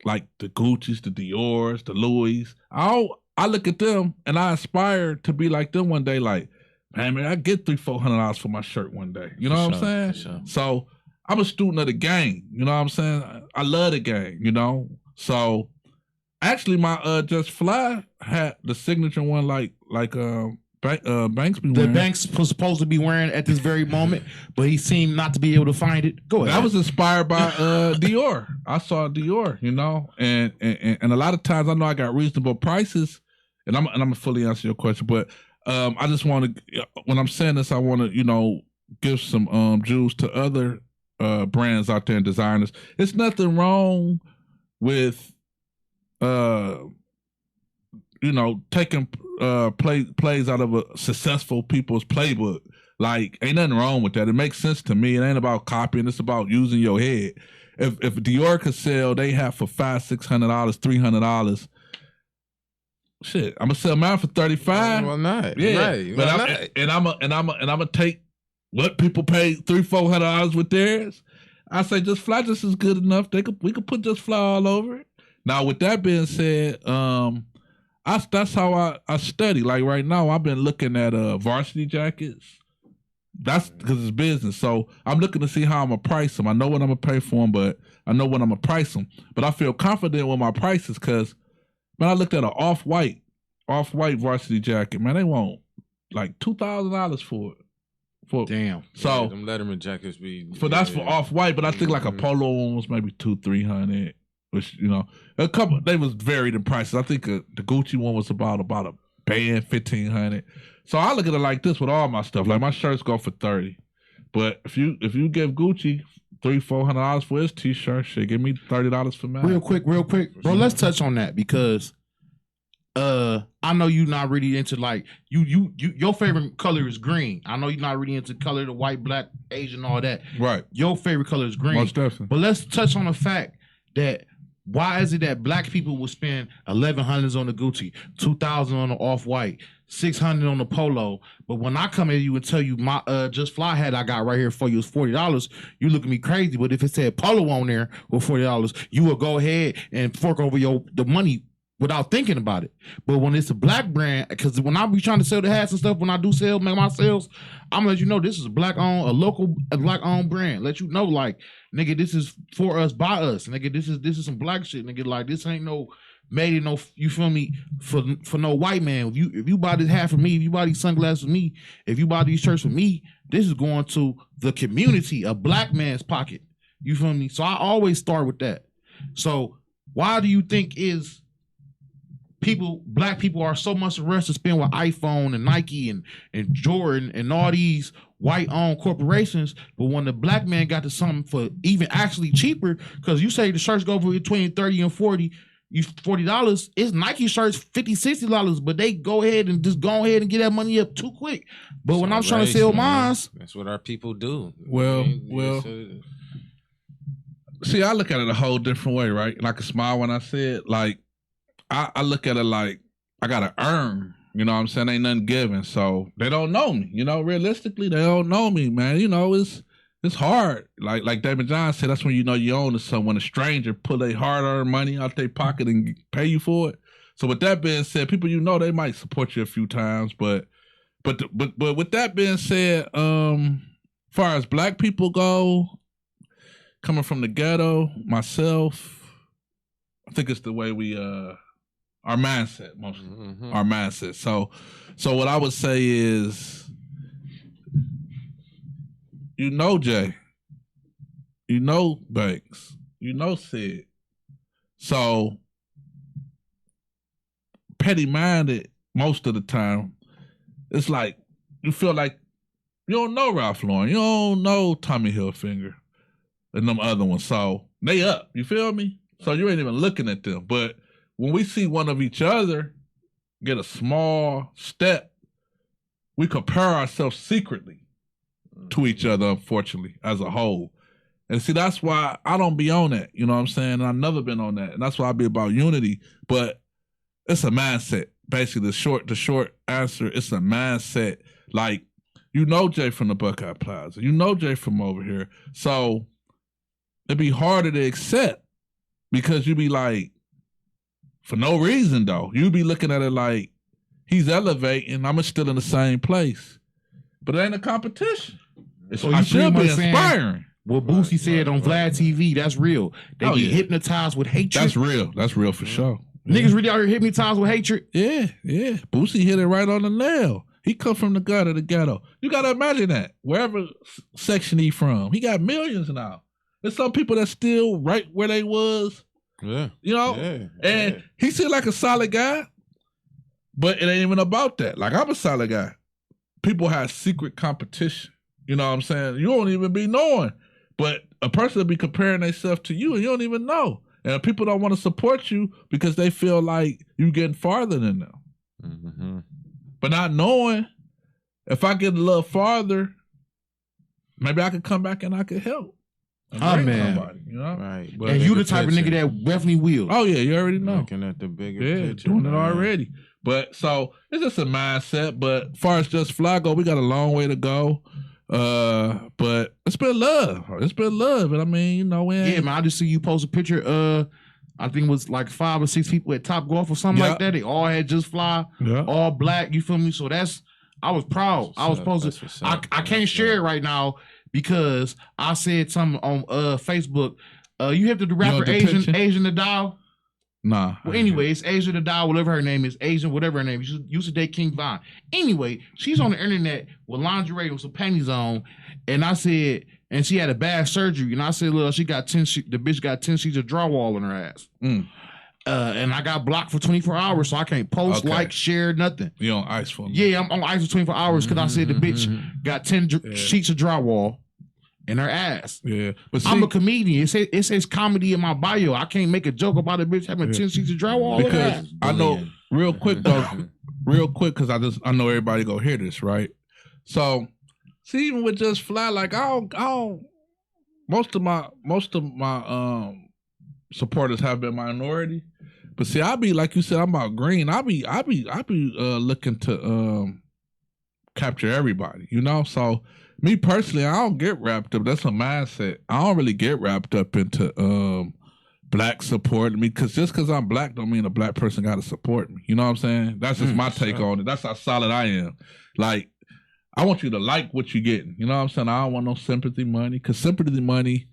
like the Gucci's, the Dior's, the Louis. I look at them and I aspire to be like them one day, like, man, I get $300-$400 for my shirt one day. You know what I'm saying? Sure. So I'm a student of the game. You know what I'm saying? I love the game, you know? So actually my Just Fly had the signature one like Banks be wearing. The Banks was supposed to be wearing at this very moment, but he seemed not to be able to find it. Go ahead. That was inspired by Dior. I saw Dior, you know? And a lot of times I know I got reasonable prices, and I'm gonna fully answer your question, but I just want to, when I'm saying this, I want to, you know, give some juice to other brands out there and designers. It's nothing wrong with, you know, taking plays out of a successful people's playbook. Like, ain't nothing wrong with that. It makes sense to me. It ain't about copying. It's about using your head. If Dior could sell, they have for $500-$600, $300. Shit, I'm gonna sell mine for $35. Well, not. Yeah, Right. but I'm gonna take what people pay $300-$400 with theirs. I say Just Fly just is good enough. We could put Just Fly all over it. Now, with that being said, that's how I study. Like right now, I've been looking at varsity jackets. That's because it's business. So I'm looking to see how I'm gonna price them. I know what I'm gonna pay for them, but I know when I'm gonna price them. But I feel confident with my prices because. Man, I looked at an off-white varsity jacket. Man, they want like $2,000 for it. Damn. So them Letterman jackets be. That's for off-white, but I think like a polo one was maybe $200-$300. Which, you know, a couple they was varied in prices. I think the Gucci one was about a band, $1,500. So I look at it like this with all my stuff. Like my shirts go for $30, but if you give Gucci $300-$400 for his t-shirt, shit, give me $30 for mine. Real quick, bro. Let's touch on that because I know you're not really into like your favorite color is green. I know you're not really into color, the white, black, Asian, all that. Right. Your favorite color is green. Most definitely. But let's touch on the fact that why is it that black people will spend $1,100s on the Gucci, $2,000 on the off-white, $600 on the polo, but when I come at you and tell you my Just Fly hat I got right here for you is $40, you look at me crazy. But if it said polo on there with $40, you will go ahead and fork over the money without thinking about it. But when it's a black brand, because when I be trying to sell the hats and stuff, when I do sell, make my sales, I'm gonna let you know this is a black-owned, a black-owned brand. Let you know, like, nigga, this is for us, by us. Nigga, this is some black shit. Nigga, like, this ain't no made in no, you feel me, for no white man. If you buy this hat for me, if you buy these sunglasses for me, if you buy these shirts for me, this is going to the community, a black man's pocket. You feel me? So I always start with that. So why do you think is black people are so much rushed to spend with iPhone and Nike and Jordan and all these white-owned corporations, but when the black man got to something for even actually cheaper, because you say the shirts go for between 30 and 40, $40, it's Nike shirts $50-$60, but they go ahead and get that money up too quick. But when I'm trying to sell mine, that's what our people do. Well, see, I look at it a whole different way, right? And I can smile when I say it. Like, I look at it like I gotta earn. You know what I'm saying? Ain't nothing given. So they don't know me. You know, realistically, they don't know me, man. You know, it's hard. Like David John said, that's when you know you own to someone. A stranger pull their hard-earned money out their pocket and pay you for it. So with that being said, people you know, they might support you a few times, but with that being said, far as black people go, coming from the ghetto, myself, I think it's the way we our mindset, mostly. Mm-hmm. Our mindset. So what I would say is you know Jay, you know Banks, you know Sid. So petty minded most of the time. It's like you feel like you don't know Ralph Lauren, you don't know Tommy Hilfiger and them other ones. So they up, you feel me? So you ain't even looking at them. But when we see one of each other get a small step, we compare ourselves secretly to each other, unfortunately, as a whole. And see, that's why I don't be on that. You know what I'm saying? And I've never been on that. And that's why I be about unity. But it's a mindset. Basically, the short answer, it's a mindset. Like, you know Jay from the Buckeye Plaza. You know Jay from over here. So it'd be harder to accept because you be like, for no reason though, you be looking at it like he's elevating, I'm still in the same place. But it ain't a competition. So I should be inspiring. What Boosie said on Vlad TV, that's real. They get hypnotized with hatred. That's real. That's real for sure. Niggas really out here hypnotized with hatred. Yeah. Boosie hit it right on the nail. He come from the gutter, the ghetto. You gotta imagine that. Wherever section he from, he got millions now. There's some people that's still right where they was. Yeah. You know? And he seemed like a solid guy, but it ain't even about that. Like, I'm a solid guy. People have secret competition. You know what I'm saying? You don't even be knowing. But a person will be comparing themselves to you and you don't even know. And people don't want to support you because they feel like you getting farther than them. Mm-hmm. But not knowing, if I get a little farther, maybe I could come back and I could help. Man. Somebody, you know? Right. But and you the type of nigga that definitely will. Oh, yeah, you already know. Looking at the bigger picture. Doing it already. But so it's just a mindset. But as far as Just Fly go, we got a long way to go. But it's been love. It's been love. And I mean, you know, yeah, man, I just see you post a picture. I think it was like 5 or 6 people at Top Golf or something like that. They all had Just Fly, all black. You feel me? So I was proud. I was supposed to. I can't share it right now because I said something on Facebook. You have the rapper Asian the Doll. Nah. Well, anyway, it's Asia the Doll, whatever her name is, Asian, whatever her name is. She used to date King Von. Anyway, she's on the internet with lingerie with some panties on, and I said, and she had a bad surgery, and I said, look, the bitch got 10 sheets of drywall in her ass. And I got blocked for 24 hours, so I can't post, like, share, nothing. You on ice for me? Yeah, I'm on ice for 24 hours because I said the bitch got 10 sheets of drywall in her ass. Yeah, but see, I'm a comedian. It says comedy in my bio. I can't make a joke about a bitch having 10 sheets of drywall. Because I know real quick though, because I know everybody go hear this, right? So see, even with Just Fly, like I don't most of my supporters have been minority. But see, I be like you said, I'm about green. I be looking to capture everybody, you know? So me personally, I don't get wrapped up. That's a mindset. I don't really get wrapped up into black support me because just because I'm black don't mean a black person got to support me. You know what I'm saying? That's just my take on it. That's how solid I am. Like, I want you to like what you're getting. You know what I'm saying? I don't want no sympathy money because sympathy money,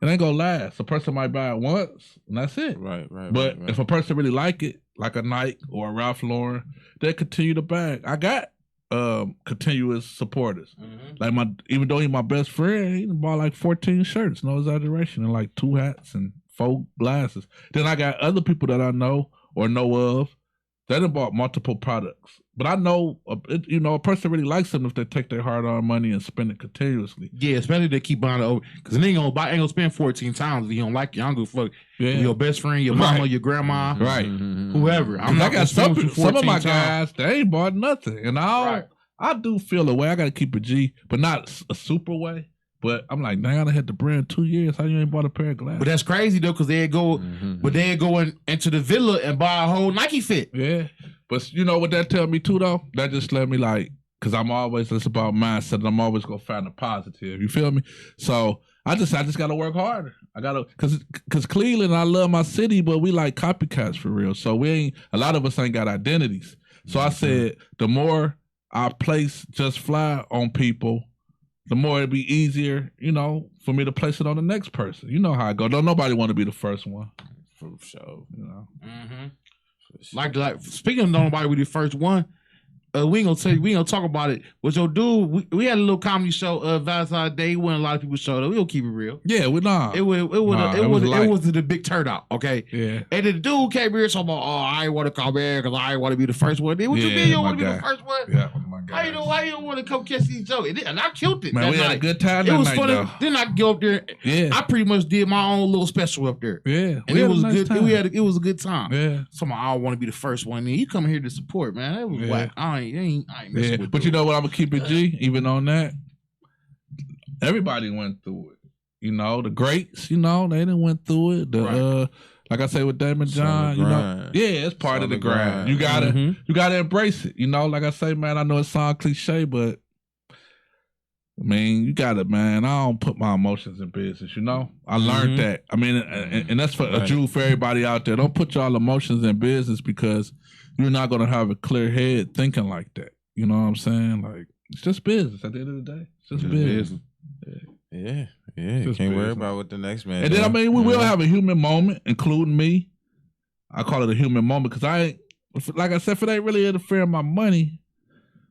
it ain't gonna last. A person might buy it once and that's it. Right. But if a person really like it, like a Nike or a Ralph Lauren, they continue to bag. I got continuous supporters. Like even though he's my best friend, he bought like 14 shirts, no exaggeration, and like 2 hats and 4 glasses. Then I got other people that I know or know of that have bought multiple products. But I know, a person really likes them if they take their hard-earned money and spend it continuously. Yeah, especially if they keep buying it over. Because they ain't gonna spend 14 times if you don't like it. I don't give a fuck. Yeah. Your best friend, your mama, your grandma, whoever. I'm not gonna spend some of my guys, they ain't bought nothing. And I do feel a way. I gotta keep a G, but not a super way. But I'm like, dang, I had the brand 2 years. How you ain't bought a pair of glasses? But that's crazy though, because they'd go into the villa and buy a whole Nike fit. Yeah. But you know what that tell me too though? That just let me like, because it's about mindset and I'm always gonna find a positive. You feel me? So I just gotta work harder. I gotta, cause Cleveland, I love my city, but we like copycats for real. So a lot of us ain't got identities. So I said, the more I place Just Fly on people, the more it'd be easier, for me to place it on the next person. You know how I go. Don't nobody want to be the first one. For sure, Like speaking of nobody be the first one, we ain't gonna talk about it. Was your dude? We had a little comedy show. Valentine's Day. When a lot of people showed up. We gonna keep it real. Yeah, we not. It was the big turnout. Okay. Yeah. And the dude came here talking about, oh, I ain't want to come here because I ain't want to be the first one. What you mean you want to be the first one? Yeah, my guy. Why you don't want to come catch these jokes? And I killed it. Man, we had a good time. That it was night, funny. Though. Then I go up there. Yeah. I pretty much did my own little special up there. Yeah. And it was good. Time. It was a good time. Yeah. Somehow I don't want to be the first one. You come here to support, man. That was whack. I ain't messing with But you know what? I'm gonna keep it G. Even on that, everybody went through it. You know, the greats. You know, they didn't went through it. The like I say with Damon John. You know, yeah, it's part of the grind. You gotta embrace it. You know, like I say, man. I know it sounds cliche, but I mean, you gotta, man. I don't put my emotions in business. You know, I learned that. I mean, and that's for a Jew for everybody out there. Don't put y'all emotions in business because you're not gonna have a clear head thinking like that. You know what I'm saying? Like, it's just business at the end of the day. It's just business. Yeah. You can't worry about what the next man. And then, I mean, we will have a human moment, including me. I call it a human moment because like I said, if it ain't really interfering with my money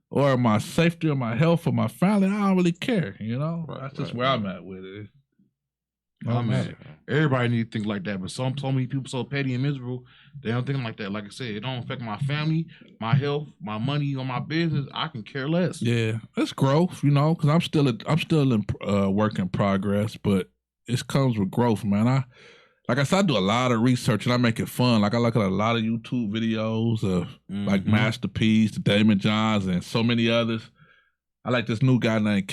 or my safety or my health or my family, I don't really care, you know? That's just where I'm at with it. Everybody need to think like that, but so many people so petty and miserable, they don't think like that. Like I said, it don't affect my family, my health, my money, or my business. I can care less. Yeah, it's growth, you know, because I'm still in work in progress, but it comes with growth, man. Like I said, I do a lot of research and I make it fun. Like I look at a lot of YouTube videos of like Master P's, the Damon Johns, and so many others. I like this new guy named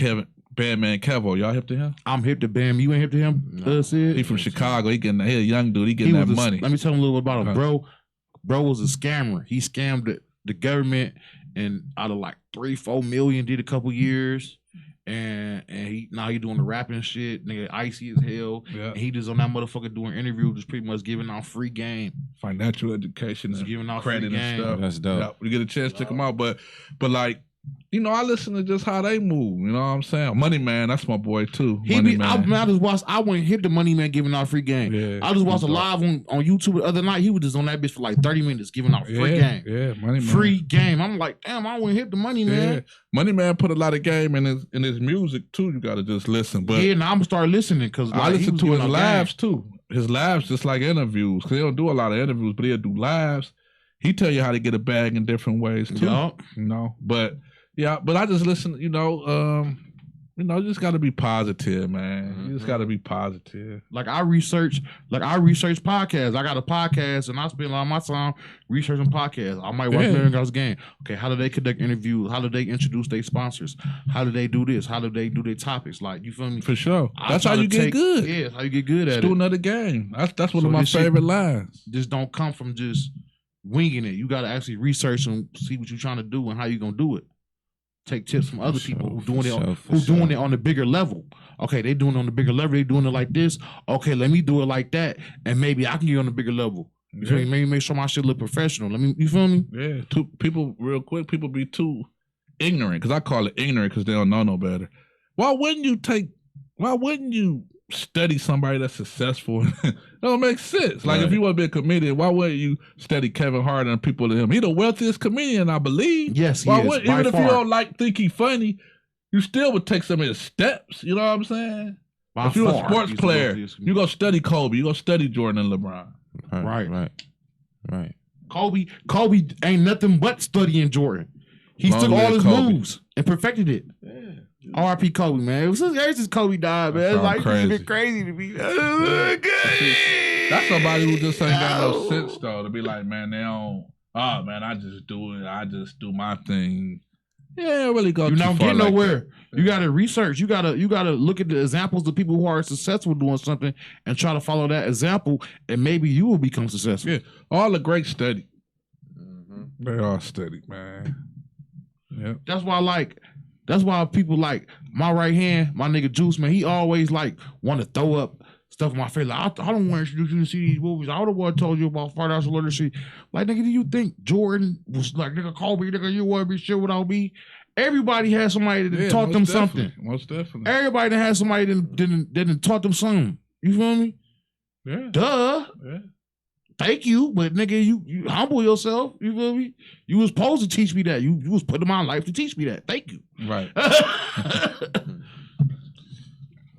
Bandman Kevo. Y'all hip to him? I'm hip to Bam. You ain't hip to him? No. He from Chicago. He a young dude. He getting that money. Let me tell him a little bit about him. Bro was a scammer. He scammed the government and out of like 3-4 million, did a couple years. And now he doing the rapping shit. Nigga icy as hell. Yeah. And he just on that motherfucker doing interviews, just pretty much giving out free game. Financial education and giving out credit free and game. stuff. That's dope. Yeah, we get a chance to check them out. But like, you know, I listen to just how they move. You know what I'm saying? Money Man, that's my boy too. I just watched. I went hit the Money Man giving out free game. Yeah, I just watched a live on YouTube the other night. He was just on that bitch for like 30 minutes giving out free game. Yeah, Money Man. Free game. I'm like, damn, I went hit the Money Man. Yeah. Money Man put a lot of game in his music too. You got to just listen. But yeah, now I'm gonna start listening because I listen to his lives too. His lives just like interviews because he don't do a lot of interviews, but he'll do lives. He tell you how to get a bag in different ways too. Yep. You know, but. Yeah, but I just listen, you know, you just got to be positive, man. You just got to be positive. Like I research podcasts. I got a podcast, and I spend a lot of my time researching podcasts. I might watch American Girls Game. Okay, how do they conduct interviews? How do they introduce their sponsors? How do they do this? How do they do their topics? Like, you feel me? For sure. That's how you get good. Yeah, that's how you get good at it. Do another game. That's one of my favorite lines. Just don't come from just winging it. You got to actually research and see what you're trying to do and how you're gonna do it. Take tips from other people who doing it on the bigger level. Okay, they doing it on the bigger level. They doing it like this. Okay, let me do it like that, and maybe I can get on the bigger level. You feel me? Maybe make sure my shit look professional. You feel me? Yeah. People be too ignorant because I call it ignorant because they don't know no better. Why wouldn't you study somebody that's successful? It don't make sense. Like if you want to be a comedian, why wouldn't you study Kevin Hart and people to him? He the wealthiest comedian, I believe. Yes, he is. Even if you don't think he funny, you still would take some of his steps. You know what I'm saying? If you're a sports player, you go study Kobe. You go study Jordan and LeBron. Right. Kobe ain't nothing but studying Jordan. He took all his moves and perfected it. Yeah. R.I.P. Kobe, man. It was ever since Kobe died, man. It's like it's been crazy to me. That's somebody who just ain't got no sense though. To be like, man, they don't. Oh man, I just do it. I just do my thing. Yeah, really go. You're not getting nowhere. You gotta research. You gotta look at the examples of people who are successful doing something and try to follow that example, and maybe you will become successful. Yeah, all the great study. They all study, man. Yeah, That's why people like my right hand, my nigga Juice, man. He always like want to throw up stuff in my face. Like, I don't want to introduce you to see these movies. I don't want to tell you about financial literacy. Like, nigga, do you think Jordan was like, nigga, Kobe, nigga, you want to be shit without me? Everybody has somebody that taught them something. Most definitely. Everybody that has somebody that didn't taught them something. You feel me? Yeah. Duh. Yeah. thank you, but nigga, you humble yourself. You feel me? You was supposed to teach me that. You was put in my life to teach me that. Thank you. Right.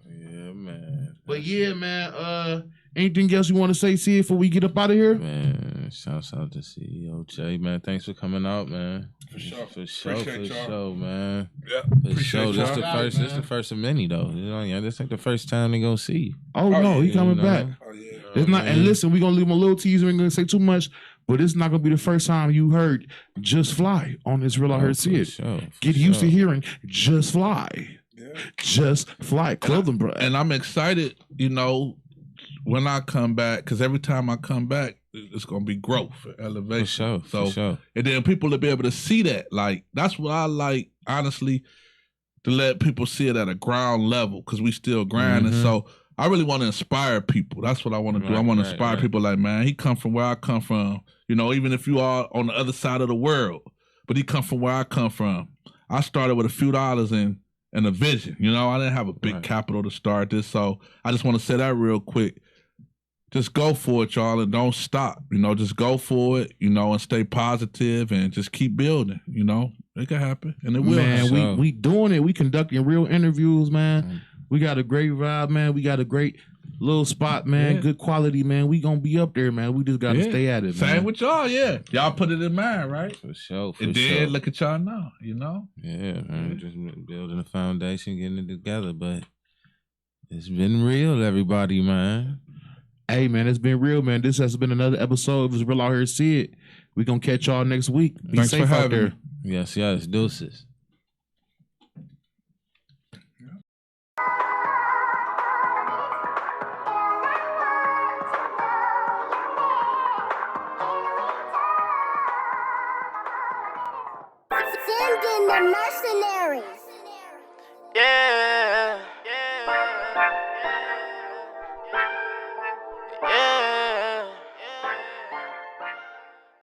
Yeah, man. But yeah, man. Anything else you want to say, Sid, before we get up out of here? Man, shouts out to CEO Jay, man. Thanks for coming out, man. For sure. For sure, Appreciate for y'all. sure, man. Yeah. For Appreciate sure. This y'all. the first. This the first of many, though. You know, yeah, this ain't the first time they gonna see you. Oh no, yeah, he coming you know? back. Oh yeah. It's not. And listen, we gonna leave him a little teaser. We ain't gonna say too much, but it's not gonna be the first time you heard "Just Fly" on this Real I Heard Sid. Sure, Get used to hearing "Just Fly." Yeah. Just Fly clothing brand. And I'm excited, you know, when I come back, because every time I come back, it's gonna be growth, elevation. For sure. So, for sure. and then people will be able to see that. Like, that's what I like, honestly, to let people see it at a ground level, because we still grinding. Mhm. So I really want to inspire people. That's what I want to do. I Right, want to right, inspire right. people like, man, he come from where I come from. You know, even if you are on the other side of the world, but he come from where I come from. I started with a few dollars and a vision. You know, I didn't have a big Right. capital to start this. So I just want to say that real quick. Just go for it, y'all, and don't stop. You know, just go for it, you know, and stay positive and just keep building, you know. It can happen, and it will Man, happen. Sure. we doing it. We conducting real interviews, man. Mhm. We got a great vibe, man. We got a great little spot, man. Yeah. Good quality, man. We gonna be up there, man. We just gotta Yeah. stay at it, Same man. with y'all, yeah. Y'all put it in mind, right? For sure. For And sure. then look at y'all now, you know? Yeah, man. Just building a foundation, getting it together. But it's been real, everybody, man. Hey, man, it's been real, man. This has been another episode of It's Real Out Here Sid. We gonna catch y'all next week. Be Thanks for safe out having there. me. Yes, yes. Deuces. Send in the mercenary.